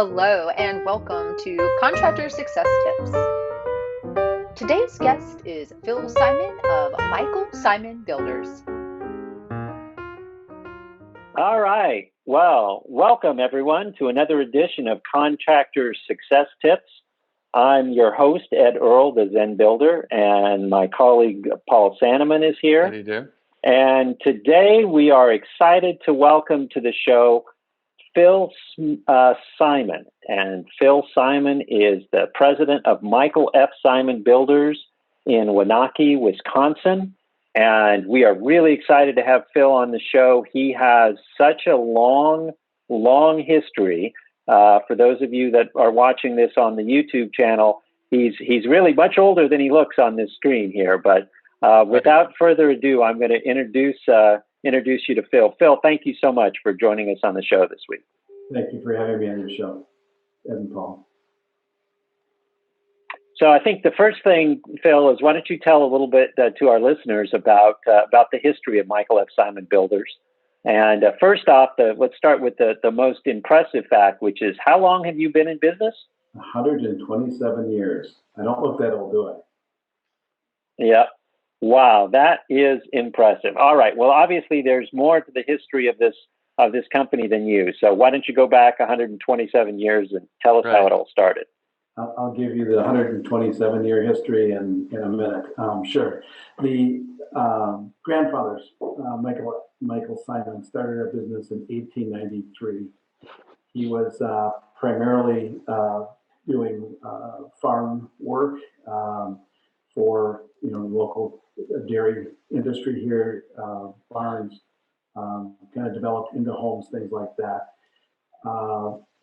Hello and welcome to Contractor Success Tips. Today's guest is Phil Simon of Michael Simon Builders. All right. Well, welcome everyone to another edition of Contractors Success Tips. I'm your host, Ed Earl, the Zen Builder, and my colleague Paul Sanneman is here. How do you do? And today we are excited to welcome to the show Phil Simon. And Phil Simon is the president of Michael F. Simon Builders in Waunakee, Wisconsin. And we are really excited to have Phil on the show. He has such a long history. For those of you that are watching this on the YouTube channel, he's really much older than he looks on this screen here. But without further ado, I'm going to introduce you to Phil. Phil, thank you so much for joining us on the show this week. Thank you for having me on your show, Ed and Paul. So I think the first thing, Phil, is why don't you tell a little bit to our listeners about the history of Michael F. Simon Builders. And first off, let's start with the most impressive fact, which is how long have you been in business? 127 years. I don't look that old, do I? Yeah. Wow, that is impressive. All right. Well, obviously, there's more to the history of this company than you. So why don't you go back 127 years and tell us how it all started? I'll give you the 127-year history in a minute. Sure. The grandfathers, Michael Simon, started a business in 1893. He was primarily doing farm work for the local dairy industry here, barns, kind of developed into homes, things like that.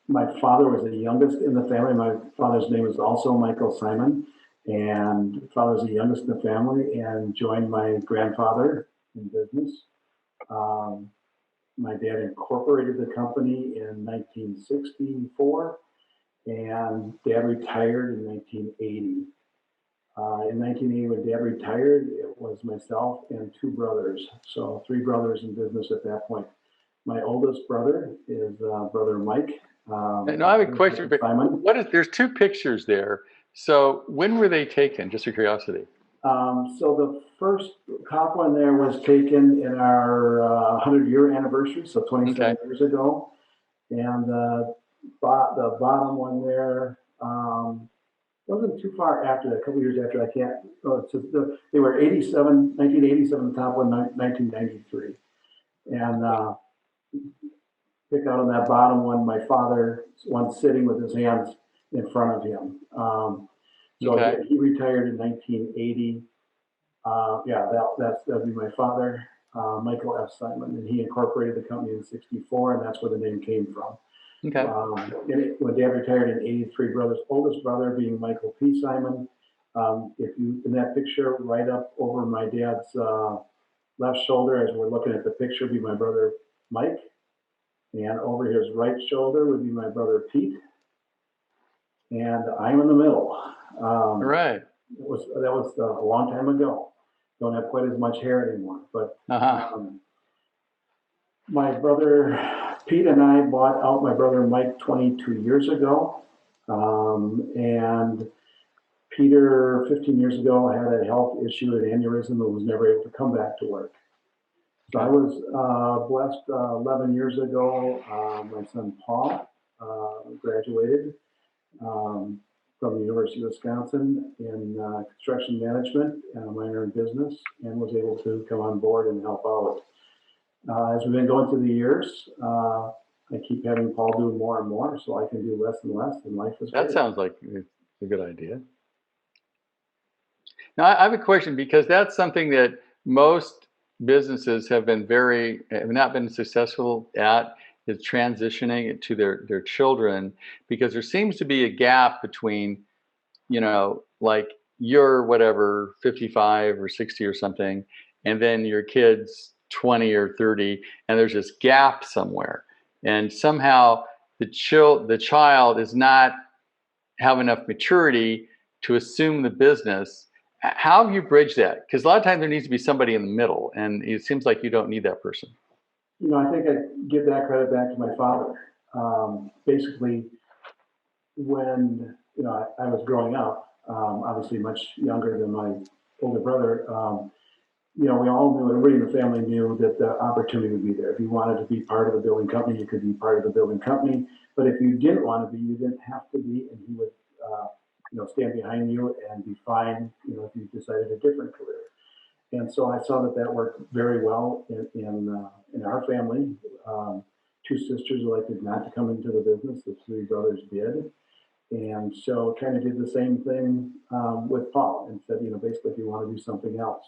My father was the youngest in the family. My father's name is also Michael Simon, and father was the youngest in the family and joined my grandfather in business. My dad incorporated the company in 1964, and dad retired in 1980. In 1980, when dad retired, it was myself and two brothers. So three brothers in business at that point. My oldest brother is brother Mike. I have a question. Simon. There's two pictures there. So when were they taken? Just for curiosity. So the first top one there was taken in our 100-year anniversary, so 27 years ago. And the bottom one there wasn't too far after that, a couple years after. They were 1987, the top one, 1993. And pick out on that bottom one, my father, one sitting with his hands in front of him. He retired in 1980. That'd be my father, Michael F. Simon, and he incorporated the company in 64, and that's where the name came from. Okay. When dad retired in 83, oldest brother being Michael P. Simon. If you, in that picture, right up over my dad's left shoulder, as we're looking at the picture, would be my brother Mike. And over his right shoulder would be my brother Pete. And I'm in the middle. Right. That was a long time ago. Don't have quite as much hair anymore. But my brother Pete and I bought out my brother Mike 22 years ago. And Peter, 15 years ago, had a health issue, an aneurysm, and was never able to come back to work. So I was blessed 11 years ago. My son Paul graduated from the University of Wisconsin in construction management and a minor in business, and was able to come on board and help out. As we've been going through the years, I keep having Paul do more and more, so I can do less and less, and life is great. That sounds like a good idea. Now, I have a question, because that's something that most businesses have not been successful at, is transitioning it to their children, because there seems to be a gap between, like you're whatever, 55 or 60 or something, and then your kid's 20 or 30, and there's this gap somewhere. And somehow the child is not have enough maturity to assume the business. How have you bridged that? Because a lot of times there needs to be somebody in the middle, and it seems like you don't need that person. I think I give that credit back to my father. Basically, when, I was growing up, obviously much younger than my older brother, we all knew, everybody in the family knew that the opportunity would be there. If you wanted to be part of the building company, you could be part of the building company. But if you didn't want to be, you didn't have to be, and he would, stand behind you and be fine, if you decided a different career. And so I saw that worked very well in our family. Two sisters elected not to come into the business. The three brothers did. And so kind of did the same thing with Paul and said, basically, if you want to do something else.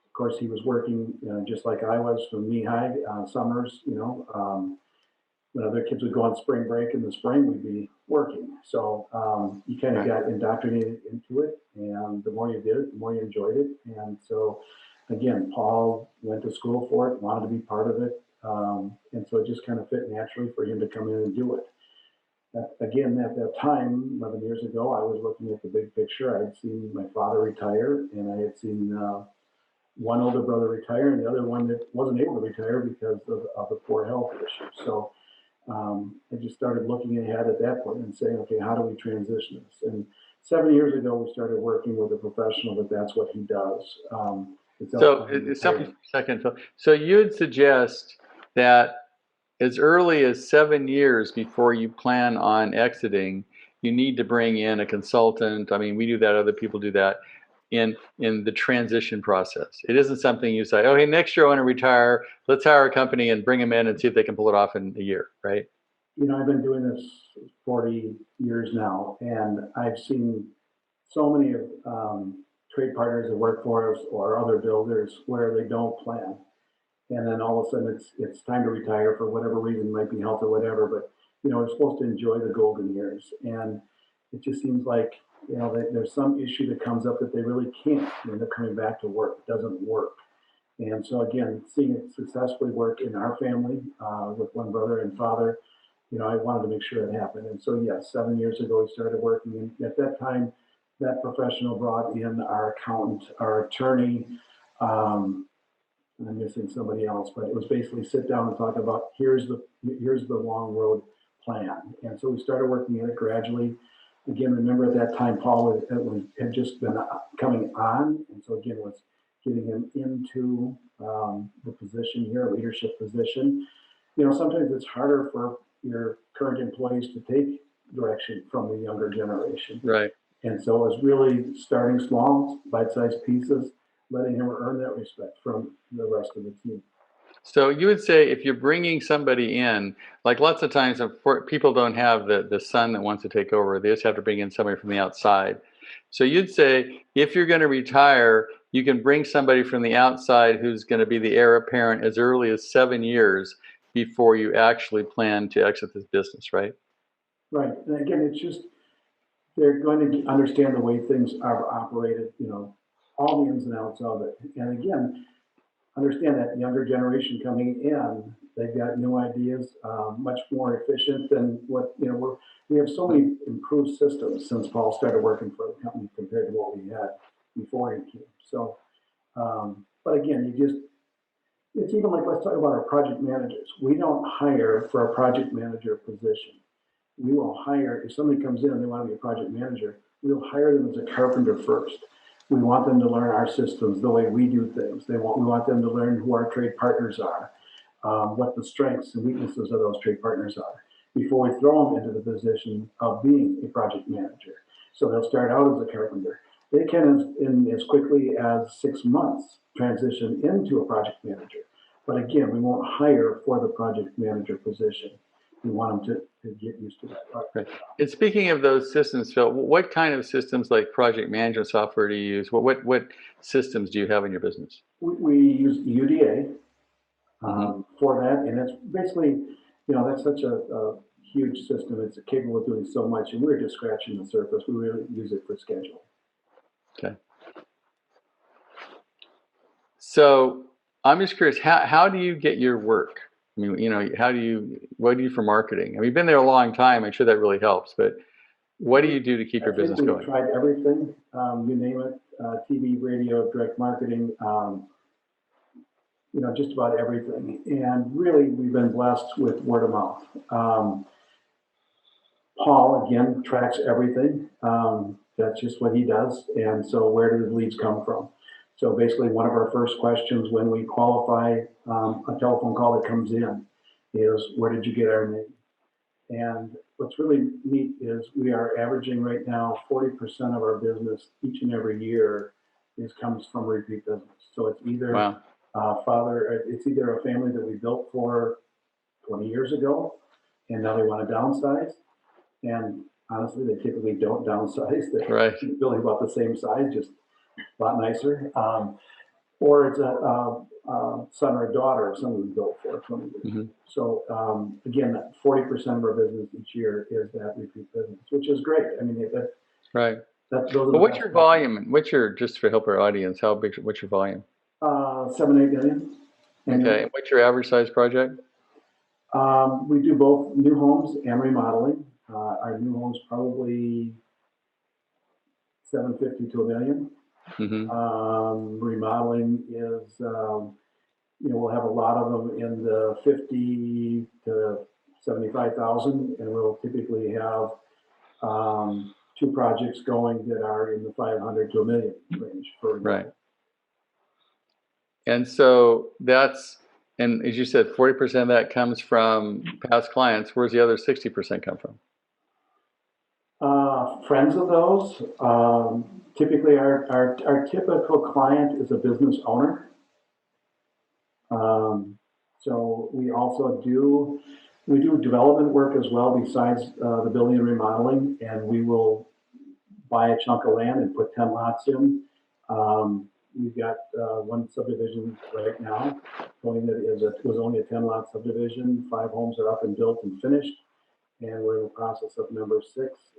Of course, he was working just like I was from knee-high summers, when other kids would go on spring break in the spring, we'd be working. So you kind of got indoctrinated into it. And the more you did it, the more you enjoyed it. And so, again, Paul went to school for it, wanted to be part of it. And so it just kind of fit naturally for him to come in and do it. Again, at that time, 11 years ago, I was looking at the big picture. I had seen my father retire, and I had seen one older brother retire, and the other one that wasn't able to retire because of the poor health issue. So I just started looking ahead at that point and saying, okay, how do we transition this? And 7 years ago, we started working with a professional that's what he does. So, stop for a second, Phil. So you'd suggest that as early as 7 years before you plan on exiting, you need to bring in a consultant. I mean, we do that, other people do that in the transition process. It isn't something you say, oh, hey, next year I want to retire. Let's hire a company and bring them in and see if they can pull it off in a year, right? I've been doing this 40 years now, and I've seen so many trade partners that work for us or other builders where they don't plan. And then all of a sudden it's time to retire for whatever reason, might be health or whatever, but we're supposed to enjoy the golden years. And it just seems like, there's some issue that comes up that they really can't end up coming back to work. It doesn't work. And so again, seeing it successfully work in our family with one brother and father, I wanted to make sure it happened. And so yes, 7 years ago we started working. And at that time, that professional brought in our accountant, our attorney, and I'm missing somebody else, but it was basically sit down and talk about here's the long road plan. And so we started working at it gradually. Again, remember at that time Paul had just been coming on, and so again was getting him into the position here, leadership position. Sometimes it's harder for your current employees to take direction from the younger generation. Right. And so it was really starting small, bite-sized pieces, letting him earn that respect from the rest of the team. So you would say if you're bringing somebody in, like lots of times people don't have the son that wants to take over, they just have to bring in somebody from the outside. So you'd say if you're going to retire, you can bring somebody from the outside who's going to be the heir apparent as early as 7 years before you actually plan to exit this business, right? Right. And again, it's just they're going to understand the way things are operated, all the ins and outs of it. And again, understand that younger generation coming in, they've got new ideas, much more efficient than what, we have so many improved systems since Paul started working for the company compared to what we had before he came. So, but again, it's even like, let's talk about our project managers. We don't hire for a project manager position. We will hire, if somebody comes in and they want to be a project manager, we'll hire them as a carpenter first. We want them to learn our systems, the way we do things. We want them to learn who our trade partners are, what the strengths and weaknesses of those trade partners are, before we throw them into the position of being a project manager. So they'll start out as a carpenter. They can, in as quickly as 6 months, transition into a project manager. But again, we won't hire for the project manager position. We want them to get used to that. Right. And speaking of those systems, Phil, what kind of systems like project management software do you use? What systems do you have in your business? We use UDA for that, and it's basically, that's such a huge system. It's capable of doing so much, and we're just scratching the surface. We really use it for scheduling. Okay. So I'm just curious, how do you get your work? I mean, what do you do for marketing? I mean, you've been there a long time. I'm sure that really helps, but what do you do to keep your business going? We've tried everything, you name it, TV, radio, direct marketing, just about everything. And really, we've been blessed with word of mouth. Paul, again, tracks everything. That's just what he does. And so where do the leads come from? So basically one of our first questions when we qualify a telephone call that comes in is, where did you get our name? And what's really neat is we are averaging right now 40% of our business each and every year comes from repeat business. So it's either it's either a family that we built for 20 years ago, and now they want to downsize. And honestly, they typically don't downsize. They're building about the same size, just a lot nicer. Or it's a son or a daughter of someone who built for 20 years. Mm-hmm. So again, 40% of our business each year is that repeat business, which is great. I mean, But what's your volume? Just to help our audience, how big? What's your volume? 7-8 million. Okay. And what's your average size project? We do both new homes and remodeling. Our new homes probably 750 to $1 million. Mm-hmm. Remodeling is, we'll have a lot of them in the 50 to 75,000, and we'll typically have 2 projects going that are in the 500 to $1 million range for right. And so and as you said, 40% of that comes from past clients. Where's the other 60% come from? Friends of those. Typically, our typical client is a business owner. So we also do development work as well besides the building and remodeling, and we will buy a chunk of land and put 10 lots in. We've got one subdivision right now going that was only a 10-lot subdivision. 5 homes are up and built and finished, and we're in the process of number 6.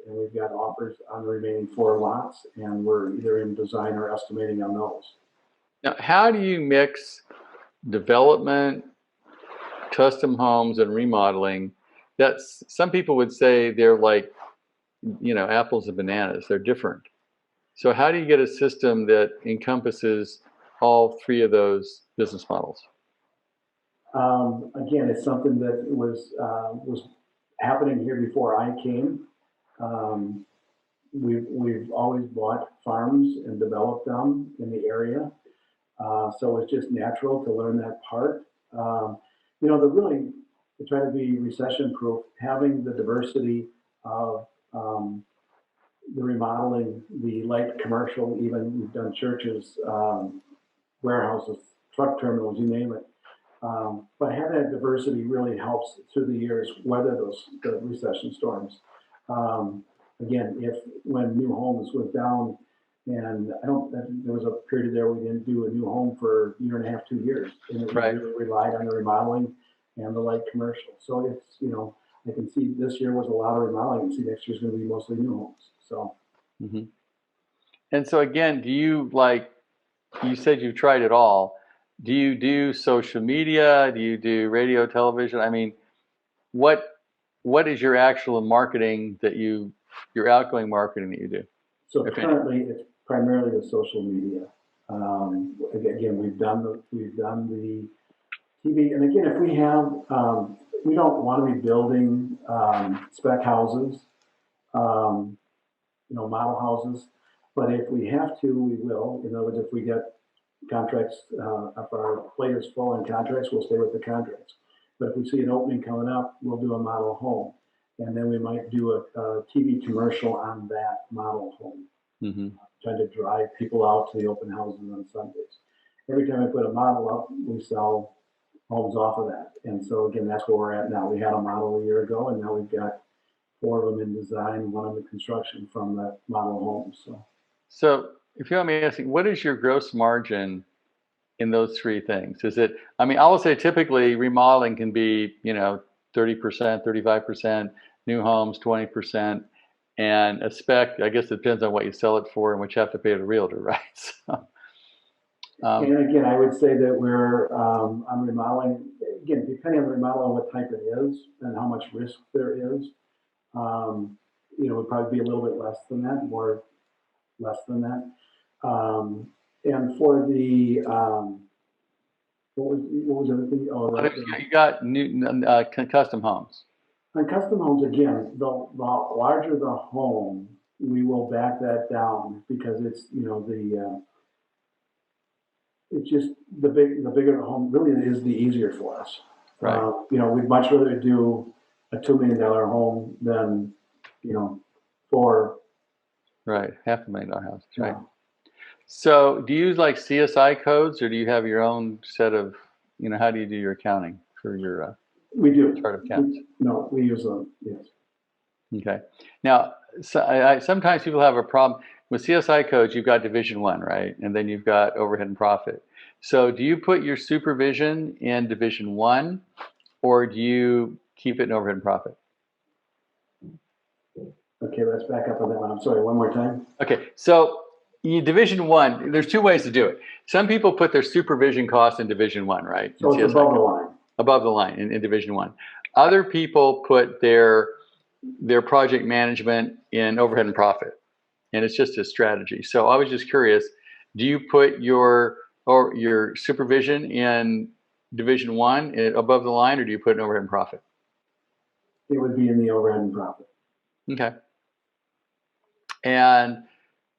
And we've got offers on the remaining 4 lots, and we're either in design or estimating on those. Now, how do you mix development, custom homes, and remodeling? Some people would say they're like, apples and bananas. They're different. So how do you get a system that encompasses all 3 of those business models? Again, it's something that was happening here before I came. We've always bought farms and developed them in the area. So it's just natural to learn that part. To try to be recession proof, having the diversity of the remodeling, the light commercial, even we've done churches, warehouses, truck terminals, you name it. But having that diversity really helps through the years weather the recession storms. Again, when new homes was down, and there was a period there we didn't do a new home for a year and a half, 2 years, and it really relied on the remodeling and the light commercial. So it's, I can see this year was a lot of remodeling, and see next year's going to be mostly new homes. So. Mm-hmm. And so again, you said you've tried it all. Do you do social media? Do you do radio, television? I mean, what is your actual marketing your outgoing marketing that you do? So currently, it's primarily the social media. Again, we've done the TV, and again, if we have, we don't want to be building spec houses, model houses, but if we have to, we will. In other words, if we get contracts, if our plate is full in contracts, we'll stay with the contracts. But if we see an opening coming up, we'll do a model home, and then we might do a TV commercial on that model home. Mm-hmm. Trying to drive people out to the open houses on Sundays. Every time I put a model up, we sell homes off of that. And so again, that's where we're at now. We had a model a year ago, and now we've got 4 of them in design, 1 under construction from that model home. So if you want me asking, what is your gross margin in those 3 things? I will say typically remodeling can be, 30%, 35%, new homes, 20%. And a spec, I guess it depends on what you sell it for and what you have to pay the realtor, right? So, and again, I would say that we're on remodeling, again, depending on the remodel and what type it is and how much risk there is, would probably be a little bit less than that, more less than that. And for the, what was the other thing? Oh, you got new custom homes. On custom homes, again, the larger the home, we will back that down because it's, it's just the bigger the home really is the easier for us. Right. We'd much rather do a $2 million home than, for, Right. $500,000 house. Right. Yeah. So do you use like CSI codes, or do you have your own set of, how do you do your accounting for your we do. chart of accounts? No, we use them, yes. Okay. Now, so sometimes people have a problem with CSI codes. You've got Division 1, right? And then you've got overhead and profit. So do you put your supervision in Division 1, or do you keep it in overhead and profit? Okay, let's back up on that one. I'm sorry, one more time. Okay, so Division 1, there's two ways to do it. Some people put their supervision costs in Division 1, right? So it's above the line. Above the line in Division 1. Other people put their project management in overhead and profit, and it's just a strategy. So I was just curious, do you put your supervision in Division 1 above the line, or do you put it in overhead and profit? It would be in the overhead and profit. Okay. And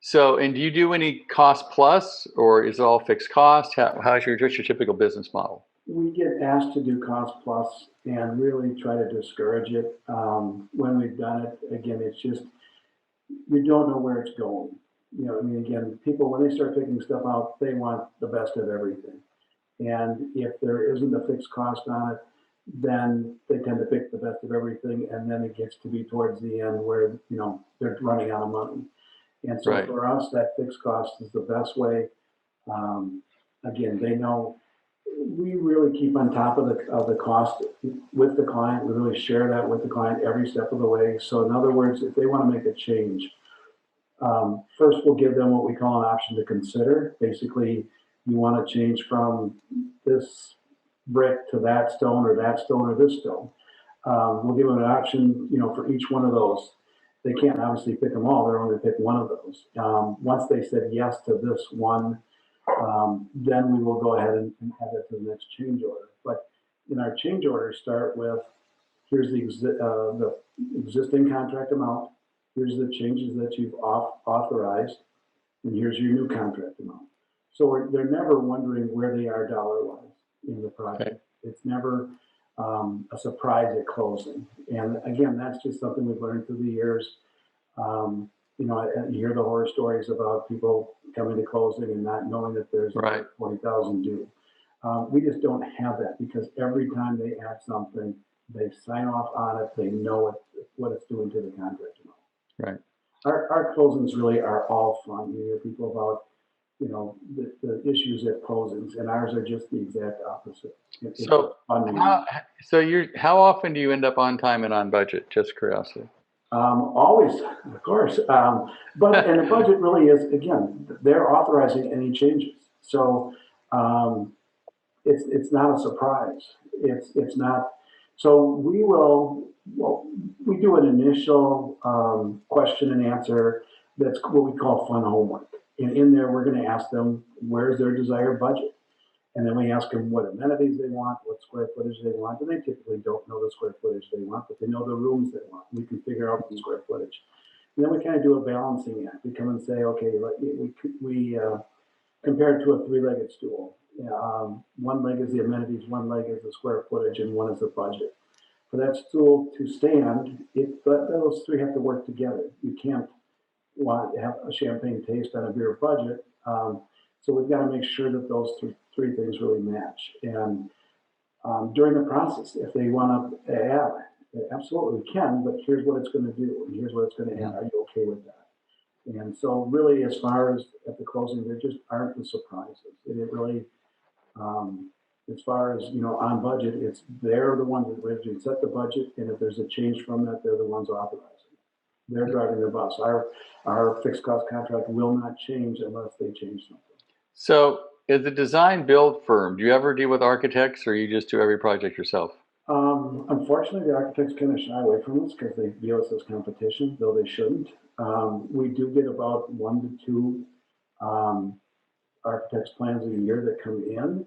so, and do you do any cost plus, or is it all fixed cost? What's your typical business model? We get asked to do cost plus and really try to discourage it. When we've done it, again, it's just, you don't know where it's going. Again, people, when they start picking stuff out, they want the best of everything. And if there isn't a fixed cost on it, then they tend to pick the best of everything. And then it gets to be towards the end where, they're running out of money. And so Right. for us, that fixed cost is the best way. Again, they know we really keep on top of the cost with the client. We really share that with the client every step of the way. So in other words, if they want to make a change, first we'll give them what we call an option to consider. Basically, you want to change from this brick to that stone or this stone. We'll give them an option, for each one of those. They can't obviously pick them all. They're only going to pick one of those. Once they said yes to this one, then we will go ahead and add it to the next change order. But in our change orders, start with here's the existing contract amount, here's the changes that you've authorized, and here's your new contract amount. So they're never wondering where they are dollar-wise in the project. Okay. It's never a surprise at closing. And again, that's just something we've learned through the years. You hear the horror stories about people coming to closing and not knowing that there's right. 40,000 due. We just don't have that because every time they add something, they sign off on it. They know what it's doing to the contract amount. Right. Our closings really are all fun. You hear people about, the issues at closings, and ours are just the exact opposite. How often do you end up on time and on budget? Just curiosity. Always, of course. And the budget really is, again, they're authorizing any changes. So it's not a surprise. It's not. So we do an initial question and answer that's what we call fun homework. And in there, we're going to ask them, where's their desired budget? And then we ask them what amenities they want, what square footage they want. And they typically don't know the square footage they want, but they know the rooms they want. We can figure out the square footage. And then we kind of do a balancing act. We come and say, okay, we compare it to a three-legged stool. One leg is the amenities, one leg is the square footage, and one is the budget. For that stool to stand, those three have to work together. You can't want to have a champagne taste on a beer budget. So we've got to make sure that those three things really match. And during the process, if they want to add, absolutely we can, but here's what it's going to do, and here's what it's going to add. Are you okay with that? And so really, as far as at the closing, there just aren't the surprises. And it really, as far as, on budget, they're the ones that originally set the budget, and if there's a change from that, they're the ones authorizing. They're driving the bus. Our fixed cost contract will not change unless they change something. So as a design build firm, do you ever deal with architects, or you just do every project yourself? Unfortunately, the architects kind of shy away from us because they view us as competition, though they shouldn't. We do get about 1 to 2 architects' plans a year that come in,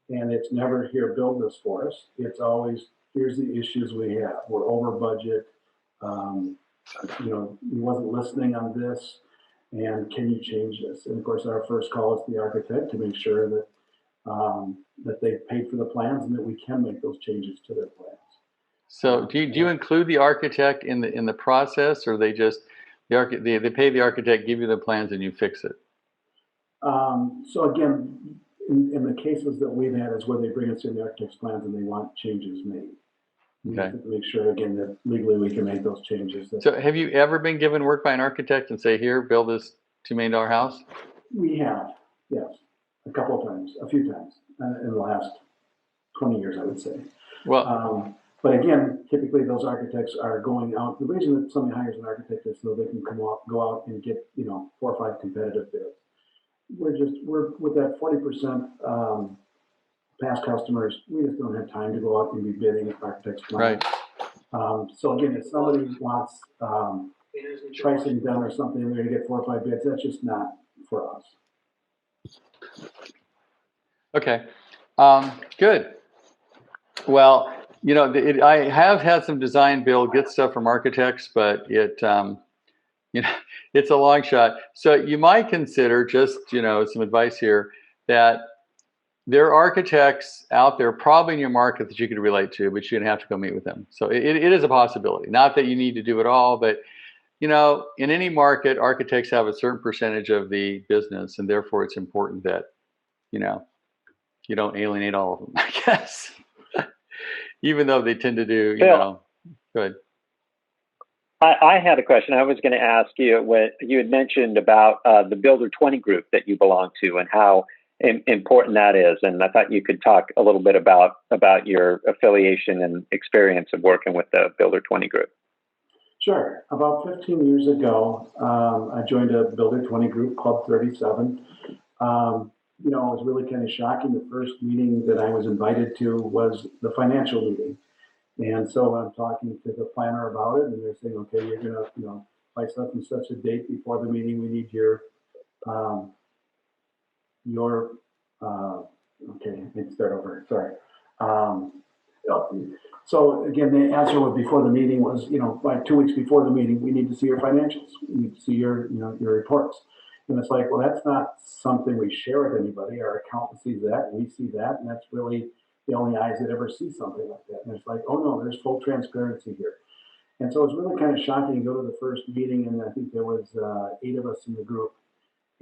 and it's never here, build this for us. It's always, here's the issues we have. We're over budget. He wasn't listening on this, and can you change this? And of course, our first call is the architect to make sure that that they've paid for the plans and that we can make those changes to their plans. So do you include the architect in the process, or they just they pay the architect, give you the plans, and you fix it? So again, in the cases that we've had is where they bring us in the architect's plans and they want changes made. We Okay. have to make sure again that legally we can make those changes. So have you ever been given work by an architect and say, here, build this $2 million house? We have, yes, a couple of times, a few times in the last 20 years, I would say. Well, but again, typically those architects are going out. The reason that somebody hires an architect is so they can go out and get 4 or 5 competitive bids. We're with that 40% past customers. We just don't have time to go out and be bidding architects' plans. right. So again, if somebody wants pricing done or something, and they're going to get 4 or 5 bids. That's just not for us. Okay. Good. Well, I have had some design build, get stuff from architects, but it's a long shot. So you might consider just, some advice here, that there are architects out there probably in your market that you could relate to, but you're going to have to go meet with them. So it is a possibility. Not that you need to do it all, but in any market, architects have a certain percentage of the business, and therefore it's important that, you don't alienate all of them, I guess. Even though they tend to do, Phil, good. I had a question. I was going to ask you what you had mentioned about the Builder 20 group that you belong to and how important that is. And I thought you could talk a little bit about your affiliation and experience of working with the Builder 20 group. Sure. About 15 years ago, I joined a Builder 20 group, Club 37. It was really kind of shocking. The first meeting that I was invited to was the financial meeting. And so I'm talking to the planner about it, and they're saying, okay, you're going to, by such and such a date before the meeting, we need okay, let's start over. Sorry. So again, the answer was before the meeting was, like 2 weeks before the meeting, we need to see your financials. We need to see your reports. And it's like, well, that's not something we share with anybody. Our accountant sees that, we see that, and that's really the only eyes that ever see something like that. And it's like, oh no, there's full transparency here. And so it's really kind of shocking to go to the first meeting, and I think there was 8 of us in the group.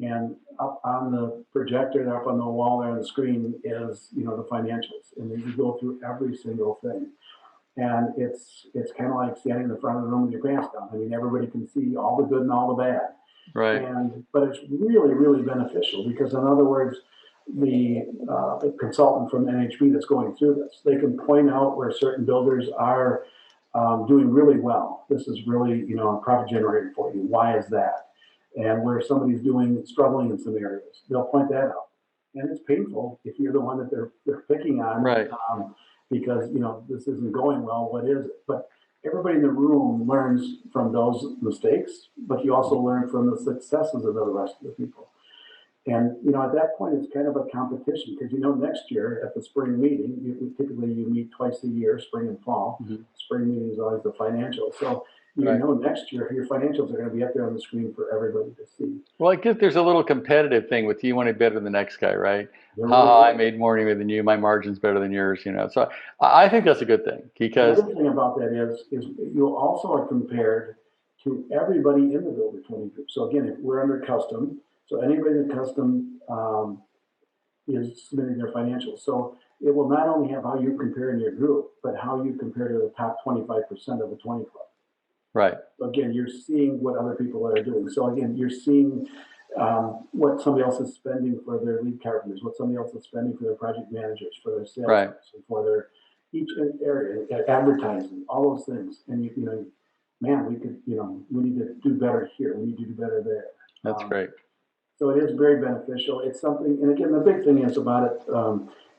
And up on the projector, up on the wall there on the screen is, the financials. And they go through every single thing. And it's kind of like standing in the front of the room with your pants down. I mean, everybody can see all the good and all the bad. Right. But it's really, really beneficial because, in other words, the consultant from NHB that's going through this, they can point out where certain builders are doing really well. This is really, a profit generator for you. Why is that? And where somebody's struggling in some areas, they'll point that out. And it's painful if you're the one that they're picking on, right? Because this isn't going well. What is it? But everybody in the room learns from those mistakes, but you also learn from the successes of the rest of the people. And at that point, it's kind of a competition because next year at the spring meeting, typically you meet twice a year, spring and fall. Mm-hmm. Spring meeting is always the financial. So next year your financials are going to be up there on the screen for everybody to see. Well, I guess there's a little competitive thing with you want to be better than the next guy, right? I made more money than you. My margin's better than yours. So I think that's a good thing because the other thing about that is you also are compared to everybody in the Builder 20 group. So again, if we're under custom, so anybody in custom is submitting their financials. So it will not only have how you compare in your group, but how you compare to the top 25% of the 20 club. Right. So again, you're seeing what other people are doing. So again, you're seeing what somebody else is spending for their lead carpenters, what somebody else is spending for their project managers, for their sales, right, for their each area, advertising, all those things. And man, we could, we need to do better here. We need to do better there. That's great. So it is very beneficial. It's something, and again, the big thing is about it.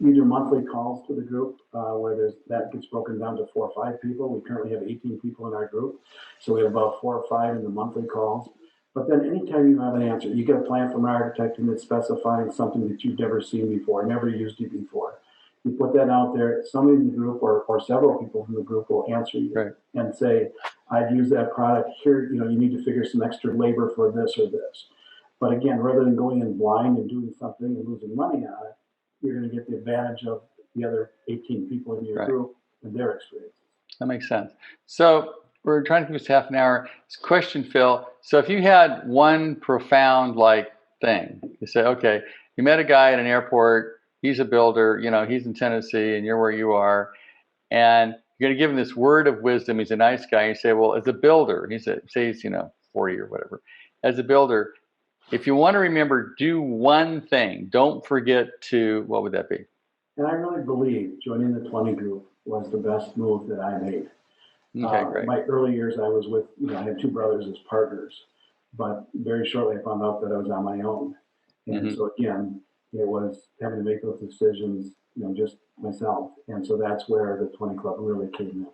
You do monthly calls to the group where that gets broken down to 4 or 5 people. We currently have 18 people in our group, so we have about 4 or 5 in the monthly calls. But then anytime you have an answer, you get a plan from an architect and it's specifying something that you've never seen before, never used it before. You put that out there, somebody in the group or several people from the group will answer you Right. and say, I've used that product here, you need to figure some extra labor for this or this. But again, rather than going in blind and doing something and losing money on it, you're going to get the advantage of the other 18 people in your group and their experiences. That makes sense. So we're trying to keep this half an hour. This question, Phil. So if you had one profound thing, you say, okay, you met a guy at an airport, he's a builder, he's in Tennessee and you're where you are, and you're going to give him this word of wisdom. He's a nice guy. And you say, well, as a builder, say he's 40 or whatever. As a builder, if you want to remember, do one thing. Don't forget to, what would that be? And I really believe joining the 20 group was the best move that I made. Okay, great. My early years, I was with, I had two brothers as partners, but very shortly I found out that I was on my own. And so again, it was having to make those decisions, just myself. And so that's where the 20 Club really came in.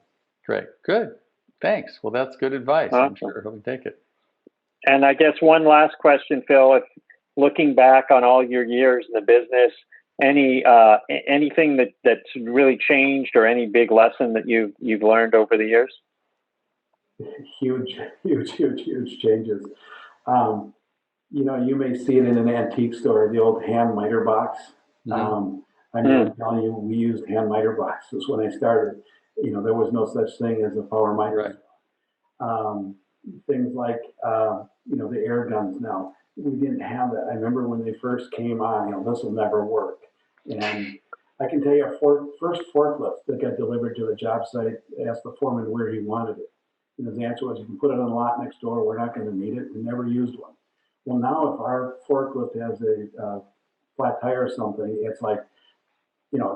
Great, good. Thanks. Well, that's good advice. Awesome. I'm sure he'll take it. And I guess one last question, Phil, if looking back on all your years in the business, anything that's really changed or any big lesson that you've learned over the years? Huge changes. You may see it in an antique store, the old hand miter box. I'm telling you, we used hand miter boxes when I started. There was no such thing as a power miter. Right. Things like, the air guns now. We didn't have that. I remember when they first came on, this will never work. And I can tell you, our first forklift that got delivered to the job site, asked the foreman where he wanted it. And his answer was, you can put it on the lot next door. We're not going to need it. We never used one. Well, now if our forklift has a flat tire or something, it's like,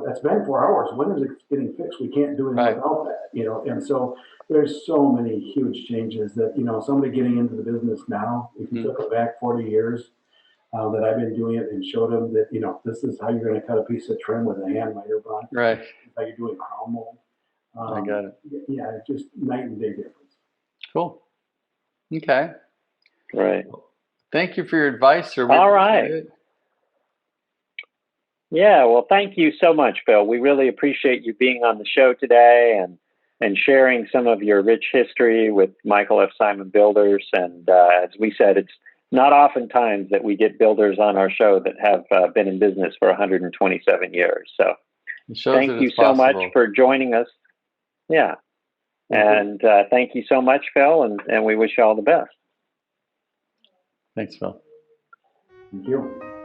that's been 4 hours. When is it getting fixed? We can't do anything without that, and so there's so many huge changes that, somebody getting into the business now, if you took it back 40 years that I've been doing it and showed them that, this is how you're going to cut a piece of trim with a hand miter box. Right. This is how you're doing crown mold. I got it. Yeah, just night and day difference. Cool. Okay. Right. Thank you for your advice, sir. All right. Yeah, well, thank you so much, Phil. We really appreciate you being on the show today and sharing some of your rich history with Michael F. Simon Builders. And as we said, it's not oftentimes that we get builders on our show that have been in business for 127 years. So thank you so much for joining us. Yeah. And thank you so much, Phil, and we wish you all the best. Thanks, Phil. Thank you.